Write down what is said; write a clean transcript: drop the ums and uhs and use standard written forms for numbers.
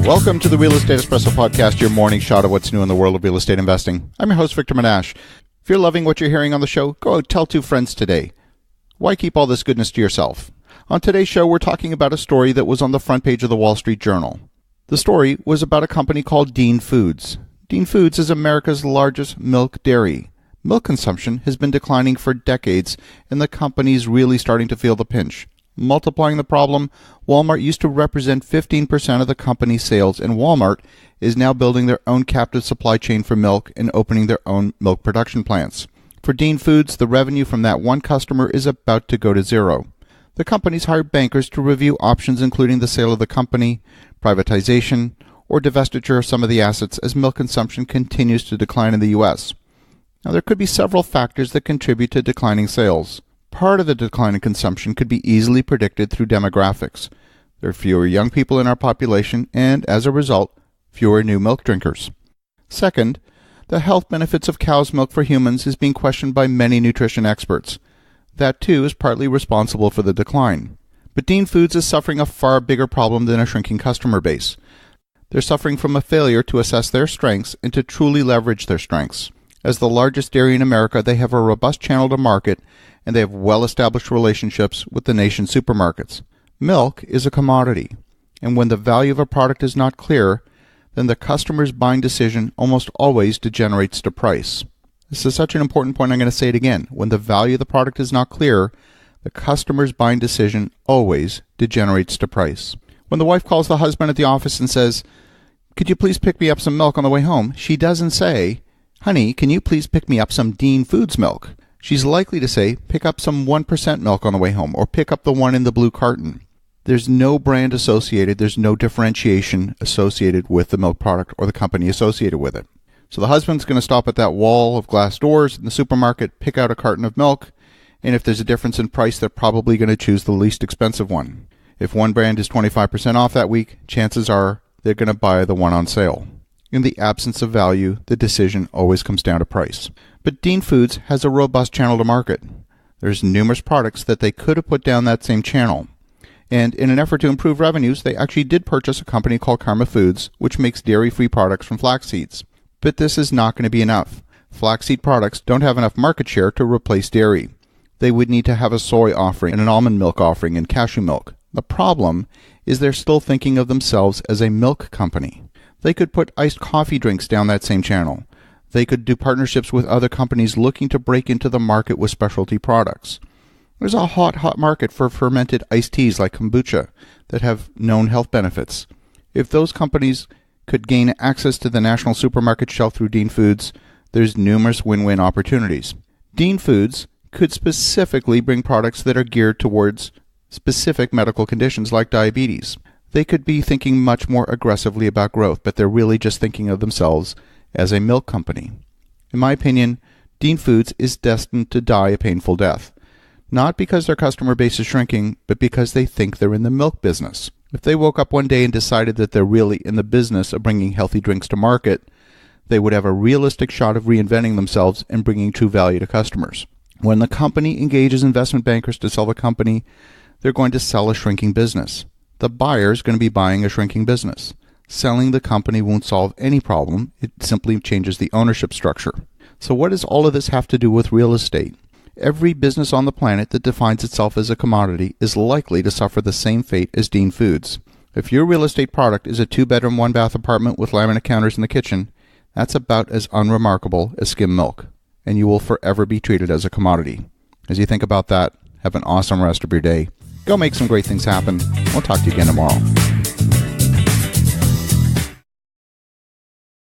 Welcome to the Real Estate Espresso Podcast, your morning shot of what's new in the world of real estate investing. I'm your host, Victor Manash. If you're loving what you're hearing on the show, go out, tell 2 friends today. Why keep all this goodness to yourself? On today's show, we're talking about a story that was on the front page of the Wall Street Journal. The story was about a company called Dean Foods. Dean Foods is America's largest milk dairy. Milk consumption has been declining for decades, and the company's really starting to feel the pinch. Multiplying the problem, Walmart used to represent 15% of the company's sales, and Walmart is now building their own captive supply chain for milk and opening their own milk production plants. For Dean Foods, the revenue from that one customer is about to go to zero. The company's hired bankers to review options including the sale of the company, privatization, or divestiture of some of the assets as milk consumption continues to decline in the U.S. Now, there could be several factors that contribute to declining sales. Part of the decline in consumption could be easily predicted through demographics. There are fewer young people in our population and, as a result, fewer new milk drinkers. Second, the health benefits of cow's milk for humans is being questioned by many nutrition experts. That, too, is partly responsible for the decline. But Dean Foods is suffering a far bigger problem than a shrinking customer base. They're suffering from a failure to assess their strengths and to truly leverage their strengths. As the largest dairy in America, they have a robust channel to market, and they have well-established relationships with the nation's supermarkets. Milk is a commodity, and when the value of a product is not clear, then the customer's buying decision almost always degenerates to price. This is such an important point, I'm going to say it again. When the value of the product is not clear, the customer's buying decision always degenerates to price. When the wife calls the husband at the office and says, "Could you please pick me up some milk on the way home?" she doesn't say, "Honey, can you please pick me up some Dean Foods milk?" She's likely to say, "Pick up some 1% milk on the way home," or "Pick up the one in the blue carton." There's no brand associated, there's no differentiation associated with the milk product or the company associated with it. So the husband's going to stop at that wall of glass doors in the supermarket, pick out a carton of milk, and if there's a difference in price, they're probably going to choose the least expensive one. If one brand is 25% off that week, chances are they're going to buy the one on sale. In the absence of value, the decision always comes down to price. But Dean Foods has a robust channel to market. There's numerous products that they could have put down that same channel. And in an effort to improve revenues, they actually did purchase a company called Karma Foods, which makes dairy-free products from flax seeds. But this is not going to be enough. Flaxseed products don't have enough market share to replace dairy. They would need to have a soy offering and an almond milk offering and cashew milk. The problem is they're still thinking of themselves as a milk company. They could put iced coffee drinks down that same channel. They could do partnerships with other companies looking to break into the market with specialty products. There's a hot market for fermented iced teas like kombucha that have known health benefits. If those companies could gain access to the national supermarket shelf through Dean Foods, there's numerous win-win opportunities. Dean Foods could specifically bring products that are geared towards specific medical conditions like diabetes. They could be thinking much more aggressively about growth, but they're really just thinking of themselves as a milk company. In my opinion, Dean Foods is destined to die a painful death. Not because their customer base is shrinking, but because they think they're in the milk business. If they woke up one day and decided that they're really in the business of bringing healthy drinks to market, they would have a realistic shot of reinventing themselves and bringing true value to customers. When the company engages investment bankers to sell the company, they're going to sell a shrinking business. The buyer's going to be buying a shrinking business. Selling the company won't solve any problem. It simply changes the ownership structure. So what does all of this have to do with real estate? Every business on the planet that defines itself as a commodity is likely to suffer the same fate as Dean Foods. If your real estate product is a 2-bedroom, 1-bath apartment with laminate counters in the kitchen, that's about as unremarkable as skim milk, and you will forever be treated as a commodity. As you think about that, have an awesome rest of your day. Go make some great things happen. We'll talk to you again tomorrow.